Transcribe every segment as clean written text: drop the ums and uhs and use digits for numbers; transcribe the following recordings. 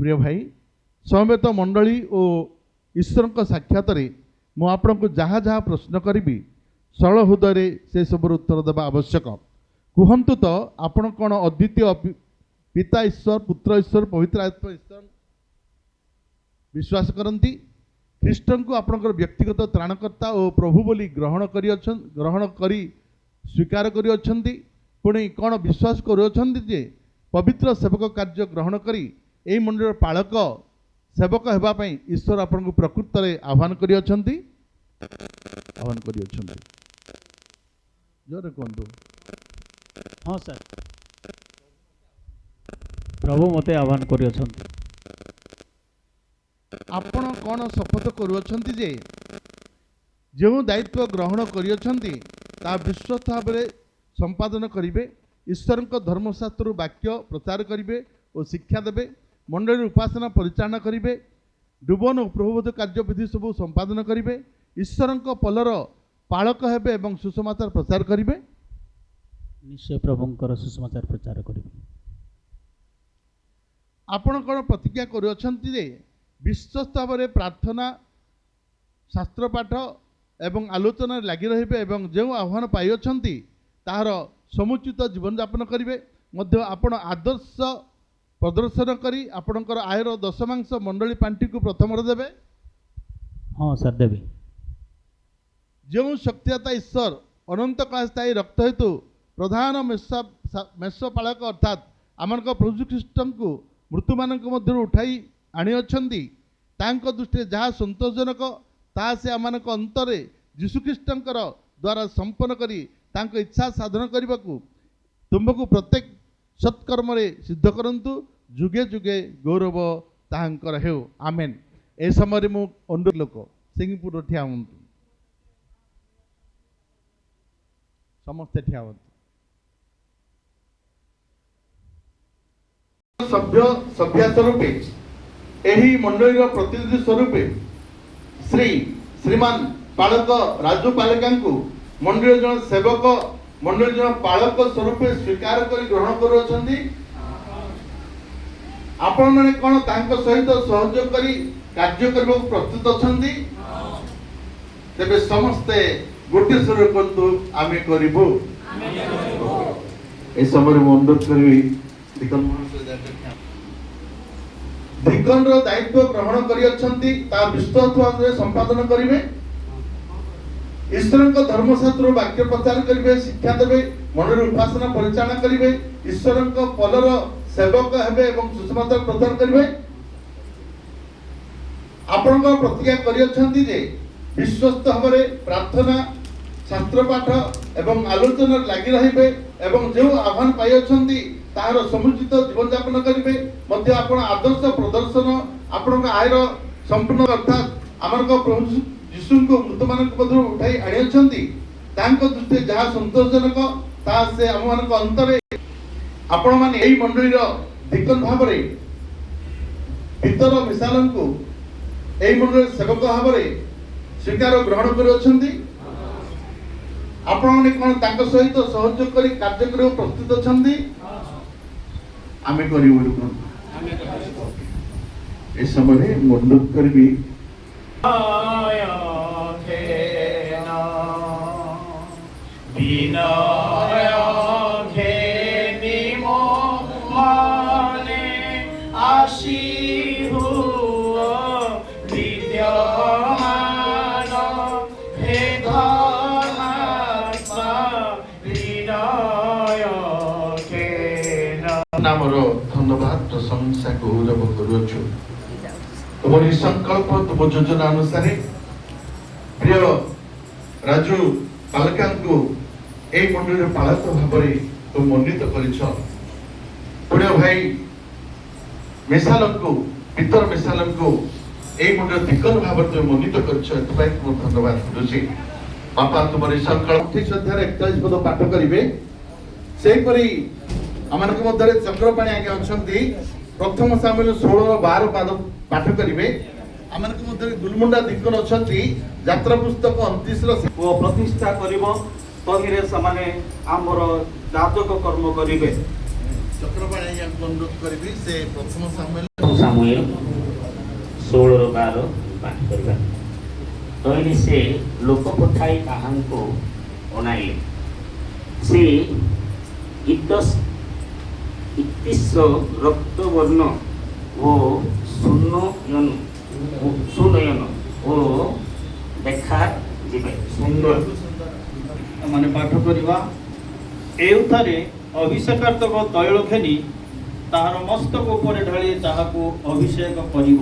प्रिय भाई समवेत मंडली और ईश्वर साक्षात मु आपण को जहाँ जहाँ प्रश्न करी सरल हृदय से सब उत्तर देवा आवश्यक। कहतु तो आपण कौन अद्वितीय पिता ईश्वर पुत्र ईश्वर पवित्र आत्मा ईश्वर विश्वास करती ख्रीष्टन को आपणकर व्यक्तिगत त्राणकर्ता और प्रभु बोली ग्रहण करी स्वीकार करी पुणी कौन विश्वास करुँचे पवित्र सेवक कार्य ग्रहण करी एई मंडल पालक सेवक होगापी ईश्वर आपन को प्रकृत में आह्वान करी जोरे कहतु। हाँ सर प्रभु मते आह्वान करी आपण कौन शपथ करुँचे जे जो दायित्व ग्रहण करी विश्वस्त भाव संपादन करेंगे ईश्वर धर्मशास्त्र वाक्य प्रचार करेंगे और शिक्षा देवे मंडली उपासना परिचालना करेंगे डुबन और प्रभुबोध कार्यविधि सब संपादन करेंगे ईश्वर पलर पालक हेबे एवं सुसमाचार प्रचार करेंगे निश्चय प्रभुंकर सुसमाचार प्रचार करेंगे। आपण कौन प्रतिज्ञा करुँचे विश्वस्त भाव प्रार्थना शास्त्र पाठ एवं आलोचना लगी रहिबे एवं जो आह्वान पाई तार समुचित जीवन यापन करेंगे आपण आदर्श प्रदर्शन करी आपणकर आयर दशमांश मंडली पांठी को प्रथम देवे। हाँ सर देवी जो शक्तिदाता ईश्वर अनंत काल स्थायी रक्त हेतु प्रधान मेषपालक अर्थात आम प्रभु ख्रीष्ट को मृत्यु मान मध्य उठाई आनी दृष्टि जहाँ संतोषजनक ता से आम अंतरे जीशुख्रीष्टर द्वारा संपन्न करी तांको इच्छा साधन करने को तुमको प्रत्येक सत्कर्म सिद्ध करंतु जुगे जुगे गौरव तांकर हेउ आमेन। ए समय मु अनुरोध लोक सिंहपुर ठिया हुंतु समस्ते ठिया हुंतु। सभ्य स्वरूपे एही मंडली प्रतिनिधि स्वरूपे श्रीमान पालक राजू पालिका मंडली जन सेवक मंडली जन पालक स्वरूप स्वीकार कर ग्रहण करुँच आपण मैंने कौन तांको सहित सहयोग करी कार्य करने को प्रस्तुत अच्छा तेरे समस्ते गोटे स्वर कहतु आमे करिबु। ए समय अनुरोध करी दिकन दायित्व ग्रहण करी विश्वास भाव संपादन करेंगे ईश्वर धर्मशास्त्र वाक्य प्रचार करेंगे शिक्षा देवे मंडली उपासना परिचालना करेंगे ईश्वर पलर सेवक हेबे एवं सुसमाचार प्रचार करेंगे आपण प्रतिज्ञा करी विश्वस्त भाव प्रार्थना शास्त्र पाठ एवं आलोचना लगी रहिबे एवं जो आह्वान पाई तार समुचित जीवन यापन करेंगे आपण आदर्श प्रदर्शन आपण आयर संपूर्ण अर्थात आम प्रभु यीशु को मृत मान उठाई आनी दृष्टि जहाँ संतोषजनक ता से आम मान अंतरे आपण माने एही मंडली दिकन भाव भीतर मिसालन को एही मंडली सेवक भाव स्वीकार ग्रहण करुँच आपण माने कौन तांको सहित सहयोग करी कार्य करने प्रस्तुत अच्छा आमे करिबु। ए समय अनुरोध करी नामर धन्यवाद प्रशंसा गौरव करुछु तुम संकल्प तुम योजना अनुसार प्रिय राजू पालका को ए मंडली पालक भाव तुम मनोनीत कर पुण्य भाई मिसालन को पितर मिसालन को ए मंडली दिकन भाव तुम मनोनीत कर धन्यवाद करुछि बापा तुम संकल्प ठीक श्रद्धार 41 पद पाठ करेंगे से मध्य चक्रपाणी आगे अच्छा प्रथम सामिल 16-12 पाद पाठ करेंगे आम गुलमुंडा दिकन अच्छा यात्रा पुस्तक 29 प्रतिष्ठा कर तहिरे आमर जाजक कर्म करेंगे ଚକ୍ରପାଣି ଆଜ୍ଞାଙ୍କୁ ଅନୁରୋଧ କରିବି ସେ ପ୍ରଥମ ସାମୁଏଲ ସାମୁଏଲ 16:12 ପାଠ କରିବା। କହିଲେ ସେ ଲୋକ ପଠାଇ ତାହାଙ୍କୁ ଅନାଇଲେ। ସେ ଇତିଶ ରକ୍ତବର୍ଣ୍ଣ ଓ ସୁନୟନ ଓ ଦେଖା ଯିବେ ସୁନ୍ଦର। ମାନେ ପାଠ କରିବା। ଏଉଠାରେ ଅଭିଷେକାର୍ଥକ ତୈଳ ଘେନି ତାହାର ମସ୍ତକ ଉପରେ ଢାଳି ତାହାକୁ ଅଭିଷେକ କରିବ।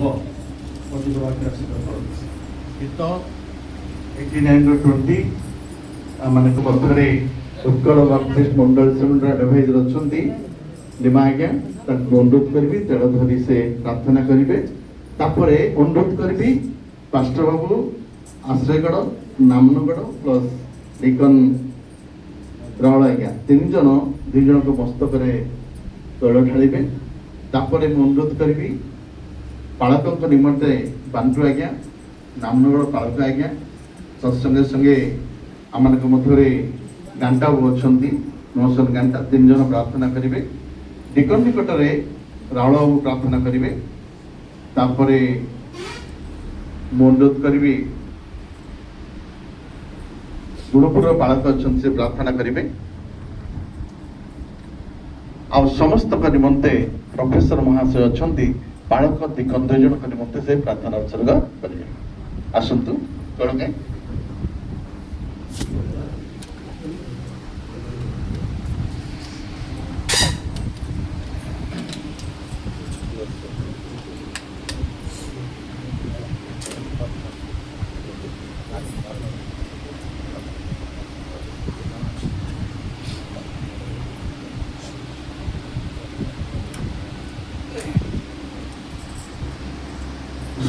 ଗୀତ 89-20 ଆମମାନଙ୍କ ମଧ୍ୟରେ ଉତ୍କଳ ବାପ୍ତିଷ୍ଟ ମଣ୍ଡଳ ସେମିନାର ଆଡଭାଇଜର ଅଛନ୍ତି ଲିମା ଆଜ୍ଞା, ତାଙ୍କୁ ଅନୁରୋଧ କରିବି ତେଳ ଧରି ସେ ପ୍ରାର୍ଥନା କରିବେ। ତାପରେ ଅନୁରୋଧ କରିବି ପାଷ୍ଟର ବାବୁ ଆଶ୍ରୟଗଡ଼ ନାମନଗଡ଼ ପ୍ଲସ୍ ଡିକନ ରାଉଳ ଆଜ୍ଞା 3 ଜଣ 2 ଜଣଙ୍କ ମସ୍ତକରେ ତୈଳ ଢାଳିବେ। ତାପରେ ମୁଁ ଅନୁରୋଧ କରିବି ପାଳକଙ୍କ ନିମନ୍ତେ ବାଣ୍ଟୁ ଆଜ୍ଞା ନାମନଗଡ଼ ପାଳକ ଆଜ୍ଞା ସତ୍ସଙ୍ଗେ ସଙ୍ଗେ ଆମମାନଙ୍କ ମଧ୍ୟରେ ଗାଣ୍ଟା ବାବୁ ଅଛନ୍ତି ନୋସନ ଗାଣ୍ଟା 3 ଜଣ ପ୍ରାର୍ଥନା କରିବେ। ଡିକନ ନିକଟରେ ରାଉଳ ବାବୁ ପ୍ରାର୍ଥନା କରିବେ। ତାପରେ ମୁଁ ଅନୁରୋଧ କରିବି ଗୁଣପୁରର ପାଳକ ଅଛନ୍ତି ସେ ପ୍ରାର୍ଥନା କରିବେ। ଆଉ ସମସ୍ତଙ୍କ ନିମନ୍ତେ ପ୍ରଫେସର ମହାଶୟ ଅଛନ୍ତି ପାଳକ ଡିକନ 2 ଜଣଙ୍କ ନିମନ୍ତେ ସେ ପ୍ରାର୍ଥନା ଉତ୍ସର୍ଗ କରିବେ। ଆସନ୍ତୁ କଳକେ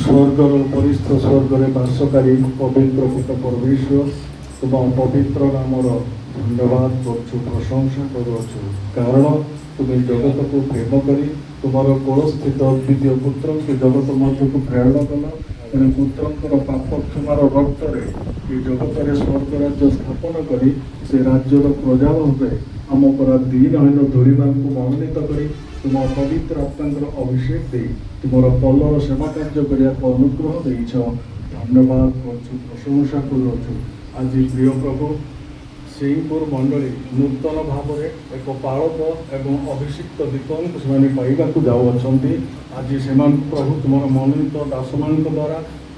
ସ୍ୱର୍ଗର ପରିସ୍ଥ ସ୍ୱର୍ଗରେ ବାସକାରୀ ପବିତ୍ର ପିତା ପରମେଶ୍ୱର ତୁମ ପବିତ୍ର ନାମର ଧନ୍ୟବାଦ କରୁଛୁ, ପ୍ରଶଂସା କରୁଅଛୁ। କାରଣ ତୁମେ ଜଗତକୁ ପ୍ରେମ କରି ତୁମର କୋଳସ୍ଥିତ ଦ୍ୱିତୀୟ ପୁତ୍ରଙ୍କୁ ଜଗତ ମଧ୍ୟକୁ ପ୍ରେରଣ କଲ। ତେଣୁ ପୁତ୍ରଙ୍କର ପାପ କ୍ଷମାର ରକ୍ତରେ ଏ ଜଗତରେ ସ୍ୱର୍ଗ ରାଜ୍ୟ ସ୍ଥାପନ କରି ସେ ରାଜ୍ୟର ପ୍ରଜା ଭାବେ ଆମ ପରା ଦିନହୀନ ଧୂଳିମାନଙ୍କୁ ମନୋନୀତ କରି ତୁମ ପବିତ୍ର ଆତ୍ମାଙ୍କର ଅଭିଷେକ ଦେଇ ତୁମର ପଲର ସେବା କାର୍ଯ୍ୟ କରିବାକୁ ଅନୁଗ୍ରହ ଦେଇଛ। ଧନ୍ୟବାଦ କରୁଛୁ, ପ୍ରଶଂସା କରୁଅଛୁ। ଆଜି ପ୍ରିୟ ପ୍ରଭୁ ସିଂପୁର ମଣ୍ଡଳୀ ନୂତନ ଭାବରେ ଏକ ପାଳକ ଏବଂ ଅଭିଷିକ୍ତ ଦୀପଙ୍କୁ ସେମାନେ ପାଇବାକୁ ଯାଉଅଛନ୍ତି। ଆଜି ସେମାନଙ୍କୁ ପ୍ରଭୁ ତୁମର ମନୋନୀତ ଦାସମାନଙ୍କ ଦ୍ୱାରା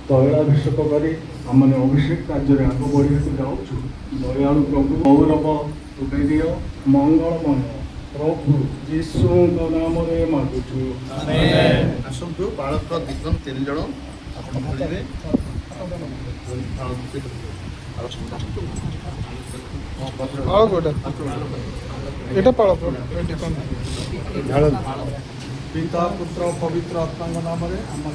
ତୈଳାଭିଷେକ କରି ଆମମାନେ ଅଭିଷେକ କାର୍ଯ୍ୟରେ ଆଗ ବଢ଼ିବାକୁ ଯାଉଛୁ। ଦୟାଳୁ ପ୍ରଭୁ ଗୌରବ ତୁମେ ଦିଅ, ମଙ୍ଗଳମୟ ପ୍ରଭୁ ଯୀଶୁଙ୍କ ନାମରେ ମାଗୁଛୁ। ଆସନ୍ତୁ ବାଳକ ଡିକନ 3 ଜଣ ଆପଣ ଧରିବେ। এটা পাড়া ପିତା ପୁତ୍ର ପବିତ୍ର ଆତ୍ମାଙ୍କ ନାମରେ ଆମେ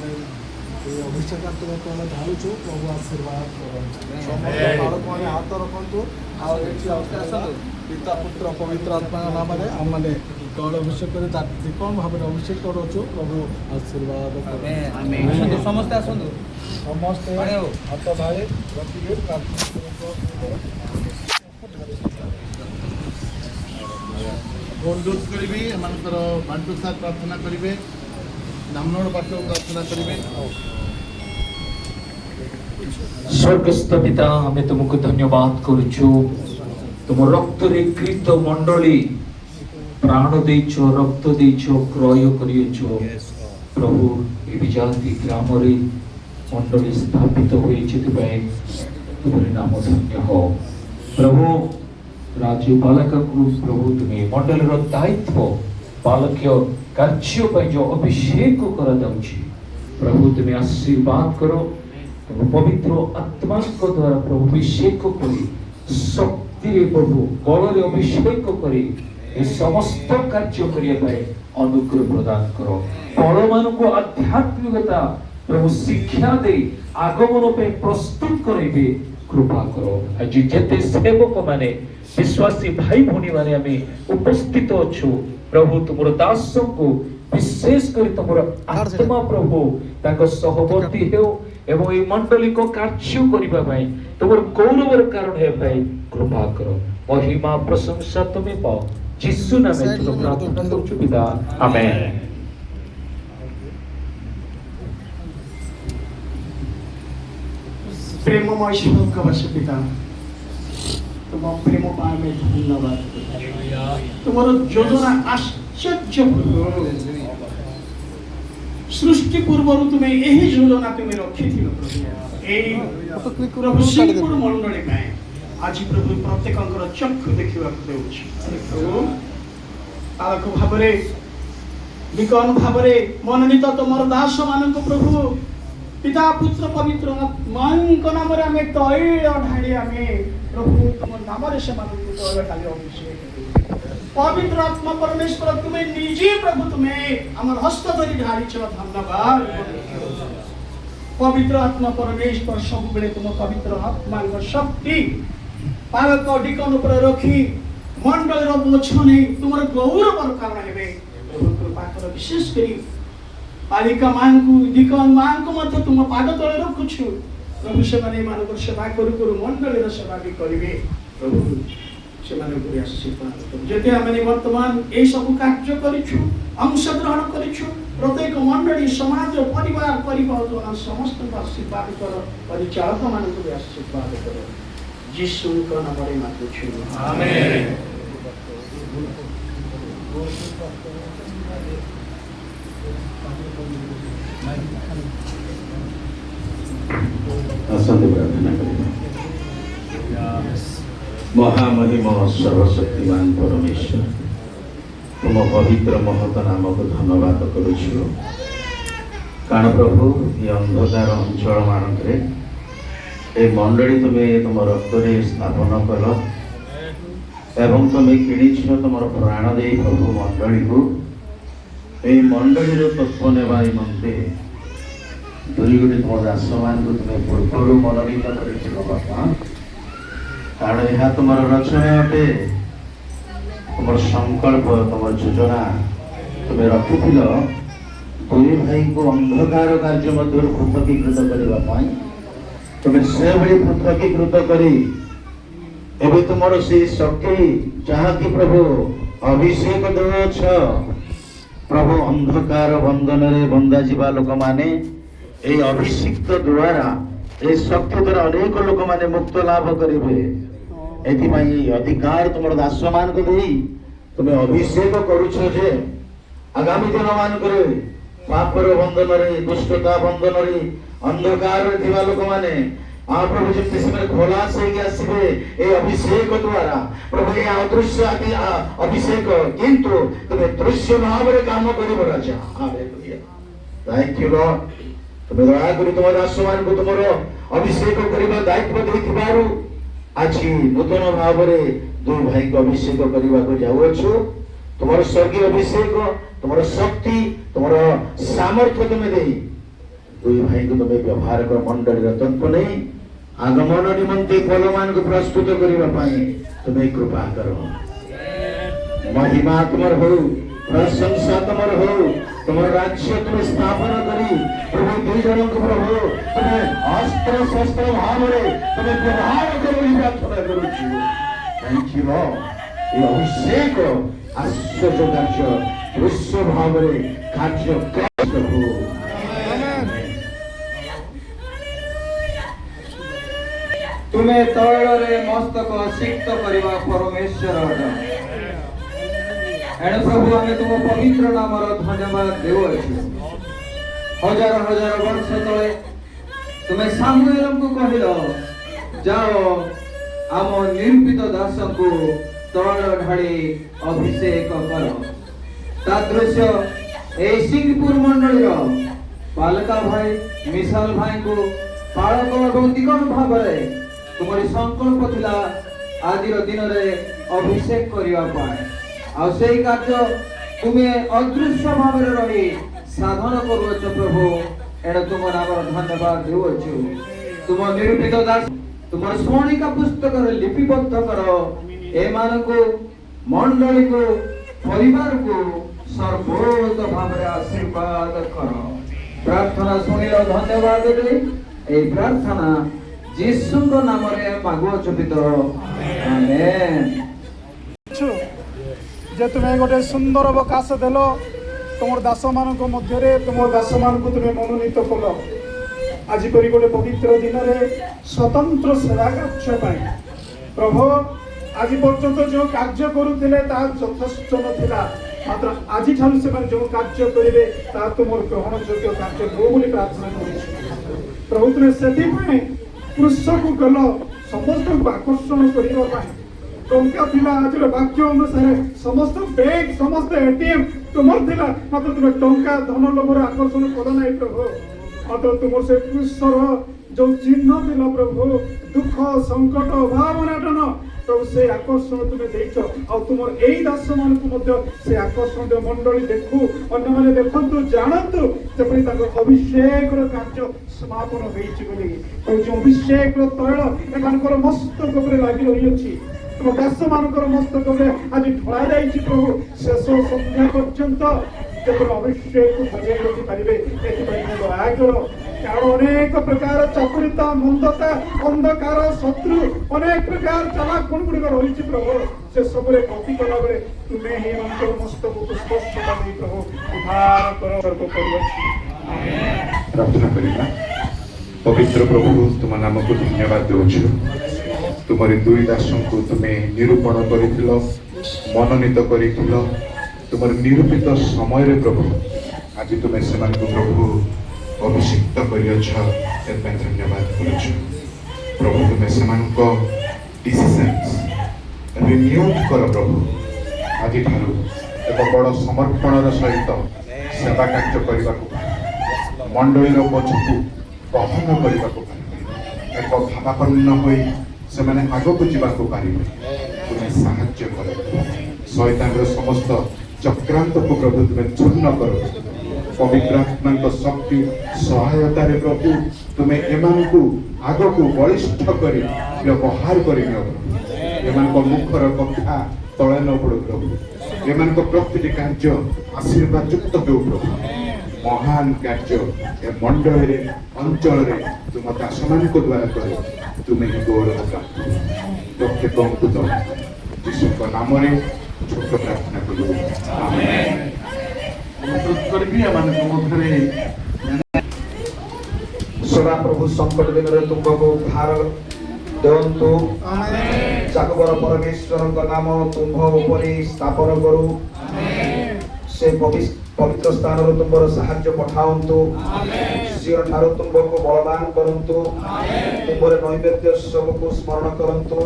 এই ଅଭିଷେକାର୍ଥକ ଆମେ ଢାଳୁଛୁ। ପ୍ରଭୁ ଆଶୀର୍ବାଦ କରନ୍ତୁ। ସମସ୍ତ ବାଳକମାନେ ହାତ ରଖନ୍ତୁ। ଆଉ ଏଠି ଆସନ୍ତୁ। ପିତା ପୁତ୍ର ପବିତ୍ର ଆତ୍ମାଙ୍କ ନାମରେ ଆମମାନେ ତୈଳ ଅଭିଷେକ କରି କ'ଣ ଭାବରେ ଅଭିଷେକ କରୁଅଛୁ। ପ୍ରଭୁ ଆଶୀର୍ବାଦ କରନ୍ତୁ। ସମସ୍ତେ ଆସନ୍ତୁ। ସମସ୍ତେ ହାତ ଢାଳି ରଖିବେ। ଅନୁରୋଧ କରିବି ଏମାନଙ୍କର ବାଣ୍ଟୁ ସାର୍ ପ୍ରାର୍ଥନା କରିବେ। ନାମନଗଡ଼ ପାଠକୁ ପ୍ରାର୍ଥନା କରିବେ। स्वर्गस्थ पिता हमें तुमको धन्यवाद करुचु। तुम रक्तरे कृत मंडली प्राण देछ, रक्त देछ, क्रय करियछ। प्रभु ए विजाति ग्राम रे मंडली स्थापित होइछि, तुमरे नाम धन्य हो। प्रभु राज्य बालक को प्रभु तुम्हें मंडल दायित्व बालक्य कार्य पर जो अभिषेक करा जाउछि, प्रभु तुम्हें आशीर्वाद करो। पवित्र आत्मा द्वारा प्रभु अभिषेक करी शक्ति प्रभु बल अभिषेक करी समस्त कार्य करने अनुग्रह प्रदान करो। बल मान को आध्यात्मिकता प्रभु शिक्षा दे आगमन पे प्रस्तुत करे कृपा करो। आज जेते सेवक माने विश्वासी भाई भौणी माने आमे उपस्थित अच्छु प्रभु तुमर दास को विशेष कर तुमर आत्मा प्रभु ताको सहवर्ती हो एवं ये मंडली को कार्य करिबा भाई तुमर गौरवर कारण है भाई कृपा करो। महिमा प्रशंसा तुम्हें पाओ যিশু নামে ছোট প্রার্থনা করছো পিতা, আমেন। প্রেমময় স্বর্গবাসী পিতা, তোমার প্রেম পাই আমি ধন্যবাদ। তোমার যোজনা আশ্চর্য সৃষ্টি পূର୍ବରୁ ତୁମେ ଏହି ଯୋଜନା ତୁମେ ରଖିଥିଲ ପ୍ରଭୁ। ଏଇ ପ୍ରଭୁ ଶ୍ରୀପୁର ମଣ୍ଡଳୀ ପାଇଁ ଆଜି ପ୍ରଭୁ ପ୍ରତ୍ୟେକଙ୍କର ଚକ୍ଷୁ ଦେଖିବାକୁ ଦେଉଛି ପ୍ରଭୁ। ଆଲୋକ ଭାବରେ ବିକନ ଭାବରେ ମନୋନୀତ ତୁମର ଦାସ ମାନଙ୍କୁ ପ୍ରଭୁ ପିତା ପୁତ୍ର ପବିତ୍ର ଆତ୍ମାଙ୍କ ନାମରେ ଆମେ ତୈଳ ଢାଳି ଆମେ ପ୍ରଭୁ ତୁମ ନାମରେ ସେମାନଙ୍କୁ ତୈଳ ଢାଳି ଅଭିଷେକ पवित्र आत्मा परमेश्वर तुम्हें निजी प्रभु तुम्हें अमर हस्त धरी ढालीच धन्यवाद। पवित्र आत्मा परमेश्वर सब बेले तुम पवित्र आत्मा शक्ति पालक डिकन उपर रखी मंडल बोझ नहीं तुम गौरव कारण हे कृपा कर विशेष करी पालिका मां को डिकन मां को मत तुम पाद तले रखुछु प्रभु से माने मान सेवा करू करू मंडल सेवा भी करिवे प्रभु जदि आम बर्तमान ये सब कार्य करूँ अंशग्रहण करूँ प्रत्येक मंडली समाज परिवार परिवार समस्त आशीर्वाद कर परिचालक मान भी आशीर्वाद कर यीशु नाम मांगुछु आमेन। प्रार्थना करिए। महामहिम सर्वशक्तिमान परमेश्वर तुम पवित्र महत नाम को धन्यवाद करुछु। कारण प्रभु ये अंधकार अंचल मानक ए मंडली तुम्हें तुम रक्त स्थापन कल एवं तुम्हें किणीछ तुम प्राण दे प्रभु मंडली को ये मंडली तत्व नेवा निमंते दुई गोटे तुम दास मान को तुम्हें पूर्व मनोनीत कर बापा। कारण यह तुम रचना अटे तुम संकल्प तुम योजना तुम्हें रखी दुई भाई को अंधकार कार्य मध्य पृथकीकृत करने तुम्हें से भाई पृथकीकृत करी एवं तुम से शक्ति जहाँ की प्रभु अभिषेक देछ प्रभु अंधकार बंधन रे बंधा जीवा लोक माने ए अभिषिक्त द्वारा ए शक्ति द्वारा अनेक लोक माने मुक्त लाभ करेंगे। एथिपाई अधिकार तुम दास मान को दे तुम्हें अभिषेक करुछ जे आगामी दिन मान करे पापर बंधन रे दुष्टता बंधन रे अंधकार रे थिबा लोक माने आ प्रभु जति समय खलास होई आसीबे ए अभिषेक द्वारा प्रभु ए अदृश्य अभिषेक किंतु तुम्हें दृश्य भाव रे काम करिबो राजा। Hallelujah thank you lord. तुम्हें दया करी तुम दास मान को तुमरो अभिषेक करिबा दायित्व देथिबारु आज नूतन भाव में दुई भाई को अभिषेक करने को जाऊँ। तुम्हारे स्वर्गीय अभिषेक तुम्हारे शक्ति तुम्हारा सामर्थ्य तुम्हें दे दुई भाई को तुम्हें व्यवहार कर मंडली तत्व नहीं आगमन निमंते फल मान को प्रस्तुत करने तुम्हें कृपा करो। महिमा तुम्हार हो प्रशंसा तुम्हार हो तुम्हारा राज्य तुम्हें स्थापना करी प्रभु दुई जन को प्रभु तुम्हें अस्त्र शस्त्र भाव तुम्हें व्यवहार करो प्रार्थना करुछु। Thank you Lord. ये अभिषेक आश्चर्य कार्य दृश्य भाव कार्य प्रभु तुम्हें तैल रे मस्तक सिक्त करवा परमेश्वर एण प्रभु आम तुम पवित्र नाम धन्यवाद देवछु। हजार हजार वर्ष तले तुम्हें सामुएल को कहल जाओ आम निरूपित दास को तैल ढाली अभिषेक कर तादृश्य ए सिंहपुर मंडली पालका भाई मिसाल भाई को पालक और दिगन भाव तुम्हारी संकल्प थिला आज दिन में अभिषेक करने आ कार्य तुम्हें अदृश्य भाव रही साधन करुच प्रभु एण तुम नाम धन्यवाद देवछु। तुम निरूपित दास तुम स्वर्णिका पुस्तक लिपिबद्ध कर ए मानकु मंडली को परिवार को सर्वोत भाव आशीर्वाद कर। प्रार्थना शुणिल धन्यवाद दे ए प्रार्थना यीशु नाम रे मांगुछु पितर आमेन। যে তুমি গোটে সুন্দর অবকাশ দেল তোমার দাস মান মধ্যে তোমার দাস মানুষ তুমি মনোনীত কল আজিপরি গোটে পবিত্র দিନରେ স্বতন্ত্র সেবা কার্য পাই প্রভু আজি পর্যন্ত যে কার্য করুলে তাহা যথেষ্ট নথিলা মাত্র আজি ঠাରୁ ସେମାନେ যে কার্য করিবে তাহা তোমার গ্রহণযোগ্য কার্য হো বলে প্রার্থনা করছি প্রভু তুমি সেপাই কৃষক গল সমস্ত আকর্ষণ করা টঙ্কা ଥିଲା ଆଜିର ବାକ୍ୟ ଅନୁସାରେ ସମସ୍ତ ବ୍ୟାଙ୍କ ସମସ୍ତ ଏଟିଏମ୍ ତୁମର ଥିଲା ମାତ୍ର ତୁମେ ଟଙ୍କା ଧନ ଲୋଭର ଆକର୍ଷଣ କର ନାହିଁ ପ୍ରଭୁ ମାତ୍ର ତୁମର ସେ କୃଷ୍ଣର ଯୋଉ ଚିହ୍ନ ଥିଲା ପ୍ରଭୁ ଦୁଃଖ ସଙ୍କଟ ଅଭାବ ଅନାଟନ ପ୍ରଭୁ ସେ ଆକର୍ଷଣ ତୁମେ ଦେଇଛ ଆଉ ତୁମର ଏଇ ଦାସ ମାନଙ୍କୁ ମଧ୍ୟ ସେ ଆକର୍ଷଣ ମଣ୍ଡଳୀ ଦେଖୁ ଅନ୍ୟମାନେ ଦେଖନ୍ତୁ ଜାଣନ୍ତୁ ଯେପରି ତାଙ୍କ ଅଭିଷେକର କାର୍ଯ୍ୟ ସମାପନ ହେଇଛି ବୋଲି କହୁଛି ଅଭିଷେକର ତୈଳ ଏମାନଙ୍କର ମସ୍ତକ ଉପରେ ଲାଗି ରହିଅଛି ତୁମ ଦାସ ମାନଙ୍କର ମସ୍ତକରେ ଆଜି ଢଳା ଯାଇଛି ପ୍ରଭୁ ଶେଷ ସନ୍ଧ୍ୟା ପର୍ଯ୍ୟନ୍ତ ଯେପରି ଅଭିଷେକକୁ ବଜାଇ ରଖିପାରିବେ ଏଥିପାଇଁ ଦୟା କର କାରଣ ଅନେକ ପ୍ରକାର ଚତୁରିତା ମନ୍ଦତା ଅନ୍ଧକାର ଶତ୍ରୁ ଅନେକ ପ୍ରକାର ଚାଲାକ ଗୁଣ ଗୁଡ଼ିକ ରହିଛି ପ୍ରଭୁ ସେ ସବୁରେ ଗତି କଲାବେଳେ ତୁମେ ହିଁ ଅନ୍ତର ମସ୍ତକକୁ ସ୍ପଷ୍ଟତା ଦେଇ ପ୍ରଭୁ ଉଦ୍ଧାର କର କରୁଅଛି ପ୍ରାର୍ଥନା କରିବା ପବିତ୍ର ପ୍ରଭୁ ତୁମ ନାମକୁ ଧନ୍ୟବାଦ ଦେଉଛୁ ତୁମରି ଦୁଇ ଦାସଙ୍କୁ ତୁମେ ନିରୂପଣ କରିଥିଲ ମନୋନୀତ କରିଥିଲ ତୁମର ନିରୂପିତ ସମୟରେ ପ୍ରଭୁ ଆଜି ତୁମେ ସେମାନଙ୍କୁ ପ୍ରଭୁ ଅଭିଷିକ୍ତ କରିଅଛ ସେଥିପାଇଁ ଧନ୍ୟବାଦ କରୁଛୁ ପ୍ରଭୁ ତୁମେ ସେମାନଙ୍କ ଡିସିସନ୍ସ ରିନ୍ୟୁଡ୍ କର ପ୍ରଭୁ ଆଜିଠାରୁ ଏକ ବଡ଼ ସମର୍ପଣର ସହିତ ସେବା କାର୍ଯ୍ୟ କରିବାକୁ ମଣ୍ଡଳୀର ବୋଝକୁ ବହନ କରିବାକୁ ପାରିବେ ଏକ ଭାବାପନ୍ନ ହୋଇ ସେମାନେ ଆଗକୁ ଯିବାକୁ ପାରିବେ ତୁମେ ସାହାଯ୍ୟ କର ଶୈତାନର ସମସ୍ତ ଚକ୍ରାନ୍ତକୁ ପ୍ରଭୁ ତୁମେ ଚୂର୍ଣ୍ଣ କର ପବିତ୍ର ଆତ୍ମାଙ୍କ ଶକ୍ତି ସହାୟତାରେ ପ୍ରଭୁ ତୁମେ ଏମାନଙ୍କୁ ଆଗକୁ ବଳିଷ୍ଠ କରି ବ୍ୟବହାର କରିନିଅ ଏମାନଙ୍କ ମୁଖର କଥା ତଳେ ନ ପଡ଼ୁ ପ୍ରଭୁ ଏମାନଙ୍କ ପ୍ରତିଟି କାର୍ଯ୍ୟ ଆଶୀର୍ବାଦ ଯୁକ୍ତ ହେଉ ପ୍ରଭୁ ମହାନ କାର୍ଯ୍ୟ ଏ ମଣ୍ଡଳୀରେ ଅଞ୍ଚଳରେ ତୁମ ଦାସମାନଙ୍କ ଦ୍ୱାରା କର ତୁମେ ହିଁ ଗୌରବ ପ୍ରାପ୍ତ ପ୍ରତ୍ୟେକଙ୍କୁ ଦବ ଯୀଶୁଙ୍କ ନାମରେ ଛୋଟ ପ୍ରାର୍ଥନା କରୁ ସଦା ପ୍ରଭୁ ସଙ୍କଟ ଦିନରେ ତୁମକୁ ଭାର ଦିଅନ୍ତୁ ଜାକବର ପରମେଶ୍ୱରଙ୍କ ନାମ ତୁମ୍ଭ ଉପରେ ସ୍ଥାପନ କରୁ ସେ ପବିତ୍ର ସ୍ଥାନରୁ ତୁମର ସାହାଯ୍ୟ ପଠାନ୍ତୁ ଶିର ଠାରୁ ତୁମକୁ ବଳବାନ କରନ୍ତୁ ତୁମର ନୈବେଦ୍ୟ ସବୁକୁ ସ୍ମରଣ କରନ୍ତୁ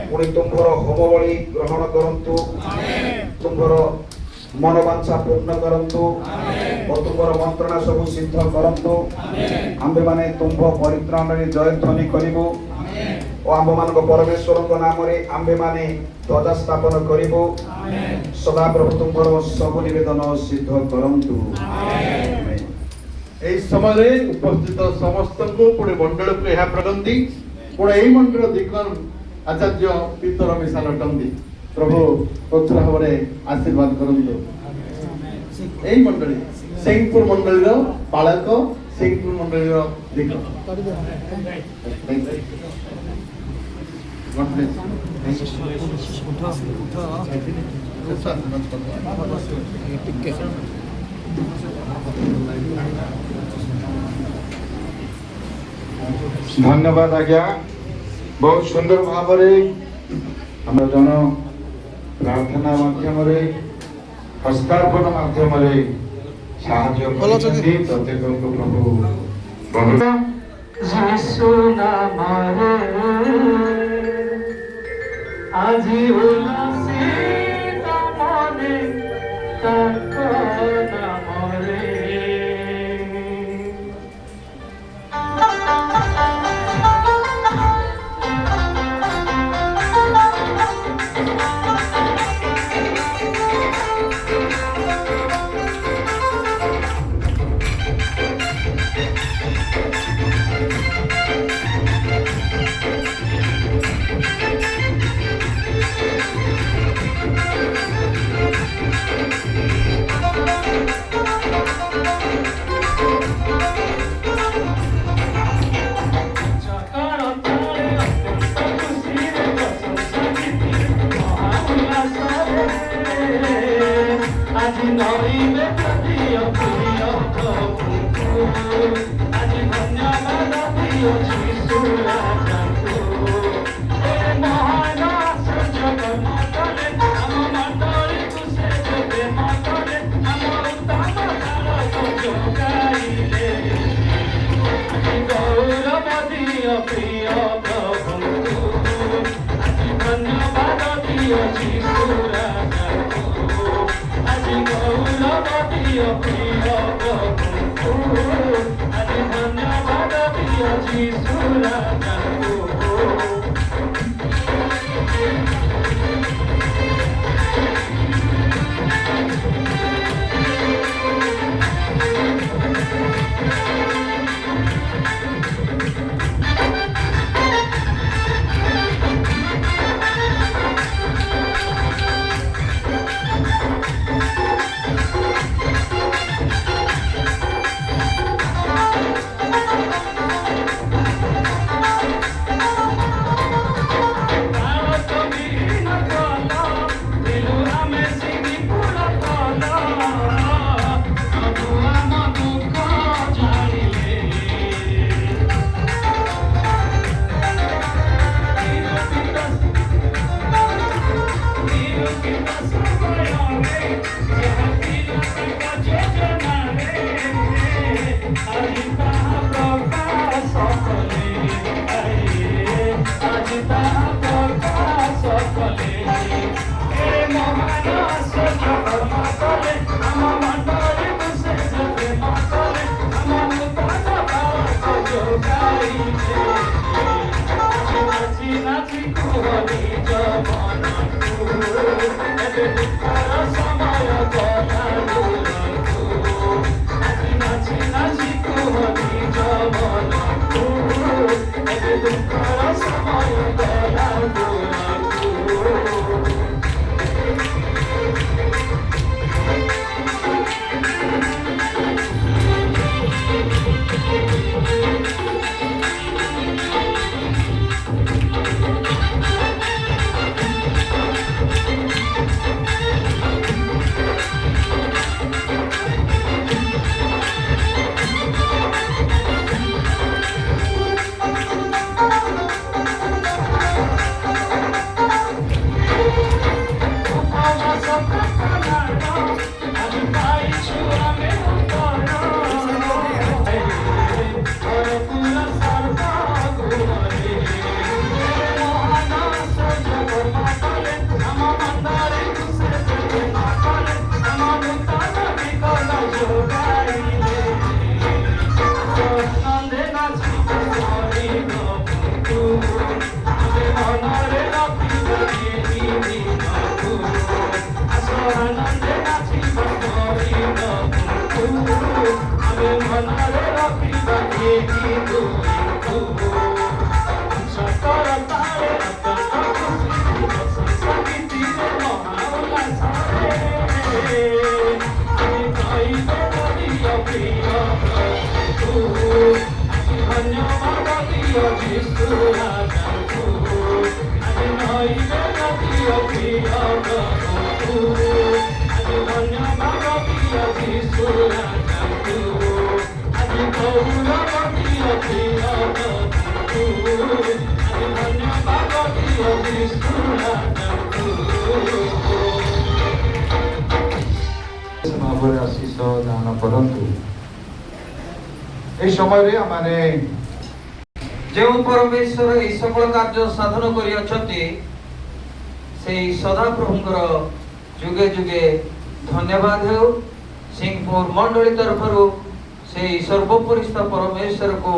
ପୁଣି ତୁମର ହୋମ ବଳି ଗ୍ରହଣ କରନ୍ତୁ ତୁମର ମନବାଞ୍ଛା ପୂର୍ଣ୍ଣ କରନ୍ତୁ ଓ ତୁମର ମନ୍ତ୍ରଣା ସବୁ ସିଦ୍ଧ କରନ୍ତୁ ଆମ୍ଭେମାନେ ତୁମ୍ଭ ପରିତ୍ରାଣରେ ଜୟଧ୍ୱନି କରିବୁ ଓ ଆମ୍ଭମାନଙ୍କ ପରମେଶ୍ୱରଙ୍କ ନାମରେ ଆମ୍ଭେମାନେ ଧ୍ୱଜା ସ୍ଥାପନ କରିବୁ ସଦାପ୍ରଭୁ ତୁମର ସବୁ ନିବେଦନ ସିଦ୍ଧ କରନ୍ତୁ এই সময়ে উপস্থিত সমস্তଙ୍କୁ পুଣି ମଣ୍ଡଳକୁ ଏହା ପ୍ରଗନ୍ତି ପୁଣି এই ମଣ୍ଡଳ ଦିଗନ ଆଚାର୍ଯ୍ୟ ପିତର ମିଶାଲ ଅଟନ୍ତି ପ୍ରଭୁ ପ୍ରଚୁର ଭାବରେ ଆଶୀର୍ବାଦ କରନ୍ତୁ এই ମଣ୍ଡଳୀ ସିଂପୁର ମଣ୍ଡଳୀର ପାଳକ ସିଂପୁର ମଣ୍ଡଳୀର ଦିଗ ଧନ୍ୟବାଦ ଆଜ୍ଞା ବହୁତ ସୁନ୍ଦର ଭାବରେ ଆମର ଜନ ପ୍ରାର୍ଥନା ମାଧ୍ୟମରେ ହସ୍ତାର୍ପଣ ମାଧ୍ୟମରେ ସାହାଯ୍ୟ କରିଛନ୍ତି ପ୍ରତ୍ୟେକଙ୍କୁ ପ୍ରଭୁ ଯୀଶୁ ନାମରେ ଆଜି ଉଲ୍ଲାସିତ ମନେ ତାଙ୍କ ନାମରେ ଆଜି ଧନ୍ୟବାଦ ଦିଅ ଯୀଶୁ ରାଜାକୁ ଏ ମହାନ ଆଶ୍ଚର୍ଯ୍ୟ କର୍ମ କଲେ ଆମ ମଣ୍ଡଳୀକୁ ସେ ଯେ ପ୍ରେମ କଲେ ଆମ ଉତ୍ତମ ଧାରକ ଯୋଗାଇଲେ ଆଜି ଗୌରବ ଦିଅ ପ୍ରିୟ ପ୍ରଭୁଙ୍କୁ ଆଜି ଧନ୍ୟବାଦ ଦିଅ ଯୀଶୁ ରାଜାକୁ ଆଜି ଗୌରବ ଦିଅ ପ୍ରିୟ ପ୍ରଭୁଙ୍କୁ ଆଜି ଧନ୍ୟବାଦ ଦିଅ ଯୀଶୁ ରାଜାକୁ ଭାବରେ ଆଶିଷ ଦାନ କରନ୍ତୁ। এই সময়ে আমানে যে পরমেশ্বর এই সকল কার্য সাধন করিয়াছন্তি সেই সদাপ্রভুঙ্কর যুগে যুগে ধন্যবাদ হেউ। সিংপুর মন্ডলী তরফରୁ সেই সর্বোপরিস্থ পরমেশ্বরକୁ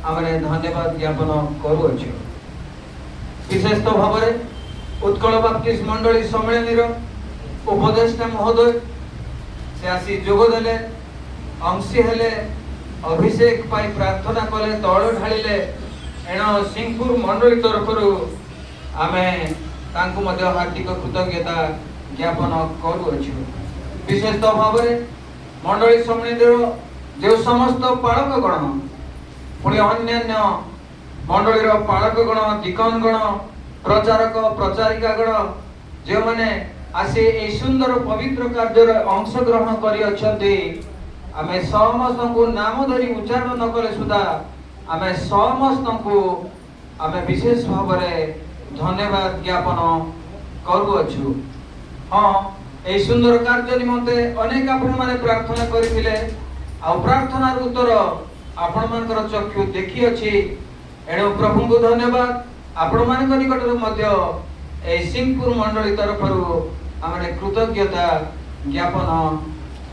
ଆମେ ଧନ୍ୟବାଦ ଜ୍ଞାପନ କରୁଅଛୁ। ବିଶେଷ ଭାବରେ ଉତ୍କଳ ବାପ୍ଟିଷ୍ଟ ମଣ୍ଡଳୀ ସମ୍ମିଳନୀର ଉପଦେଷ୍ଟା ମହୋଦୟ ସେ ଆସି ଯୋଗ ଦେଲେ, ଅଂଶୀ ହେଲେ, ଅଭିଷେକ ପାଇଁ ପ୍ରାର୍ଥନା କଲେ, ତୈଳ ଢାଳିଲେ। ଏଣୁ ସିଂପୁର ମଣ୍ଡଳୀ ତରଫରୁ ଆମେ ତାଙ୍କୁ ମଧ୍ୟ ହାର୍ଦ୍ଦିକ କୃତଜ୍ଞତା ଜ୍ଞାପନ କରୁଅଛୁ। ବିଶେଷ ଭାବରେ ମଣ୍ଡଳୀ ସମ୍ମିଳନୀର ଯେଉଁ ସମସ୍ତ ପାଳକଗଣ, ପୁଣି ଅନ୍ୟାନ୍ୟ ମଣ୍ଡଳୀର ପାଳକଗଣ, ଦିକନଗଣ, ପ୍ରଚାରକ ପ୍ରଚାରିକାଗଣ ଯେଉଁମାନେ ଆସି ଏହି ସୁନ୍ଦର ପବିତ୍ର କାର୍ଯ୍ୟରେ ଅଂଶଗ୍ରହଣ କରିଅଛନ୍ତି, आमे समस्त को नाम धरी उच्चारण न कले सुधा आमे समस्त को आमे विशेष भाव धन्यवाद ज्ञापन करूअछु। हाँ ए सुंदर कार्य निमंते अनेक आपण माने प्रार्थना करिथिले आ प्रार्थनार उत्तर आपण मानकर चक्षु देखि अछि। एणु प्रभु को धन्यवाद आपण मानक निकटरे मध्य ए सिंहपुर मंडली तरफरु आमे कृतज्ञता ज्ञापन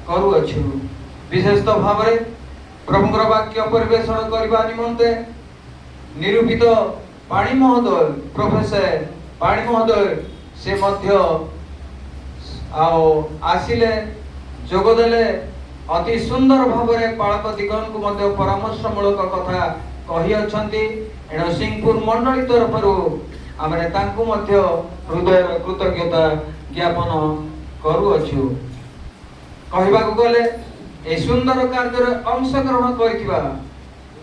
करूअछु। विशेष भाव प्रभुଙ୍କର वाक्य परिवेषण करबा निमंते निरूपित पाणी महोदय प्रोफेसर पाणी महोदय से मध्य आसिले जोगदेले अति सुंदर भाव पालक दिगन को मध्य परामर्शमूलक कथा कही अछंती। एणु सिंहपुर मंडली तरफरु आमे तांकु मध्य हृदय कृतज्ञता ज्ञापन करूअछु। कहबाकू गले ए सुंदर कार्य अंशग्रहण करिथिबा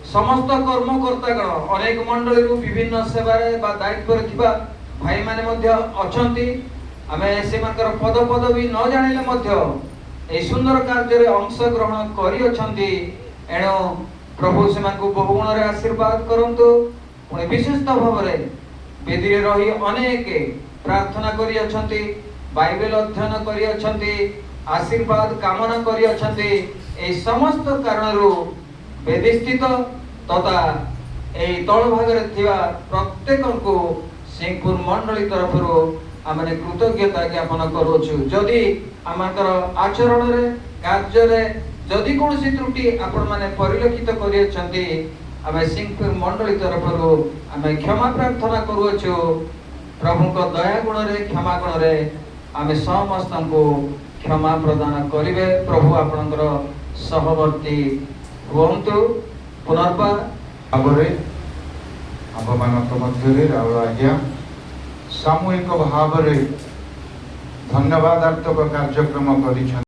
समस्त कर्मकर्तागण अनेक मंडली विभिन्न सेवारे बा दायित्व थिबा भाई माने मध्य अछंती। आमे सेमानकर पद पदवी न जानिले मध्य ए सुंदर कार्य अंशग्रहण करि अछंती। एणु प्रभु सेमानकु बहुगुण रे आशीर्वाद करंतु। पुଣି विशेष भाव रे वेदी रे रही अनेक प्रार्थना करि अछंती, बाइबल अध्ययन करि अछंती, आशीर्वाद कामना करि अछंती। ए समस्त कारणरू वेदीस्थित तथा ए तळ भागरे थिबा प्रत्येक को सिंहपुर मंडली तरफरु आमे कृतज्ञता ज्ञापन करूछु। जदि आमकर आचरण रे कार्य रे जदि कोनसी त्रुटि आपण माने परिलक्षित करि अछंती आमे सिंहपुर मंडली तरफरु आमे क्षमा प्रार्थना करूछु। प्रभु को दया गुण रे क्षमा गुण रे आमे समस्त को क्षमा प्रदान करिवे। प्रभु आपनकर सहवर्ती हुअन्तु। पुनर्बार भावरे आम्भମାନଙ୍କ ମଧ୍ୟରେ ରାହୁଳ ଆଜ୍ଞା ସାମୂହିକ ଭାବରେ ଧନ୍ୟବାଦାର୍ଥକ କାର୍ଯ୍ୟକ୍ରମ କରିଛନ୍ତି।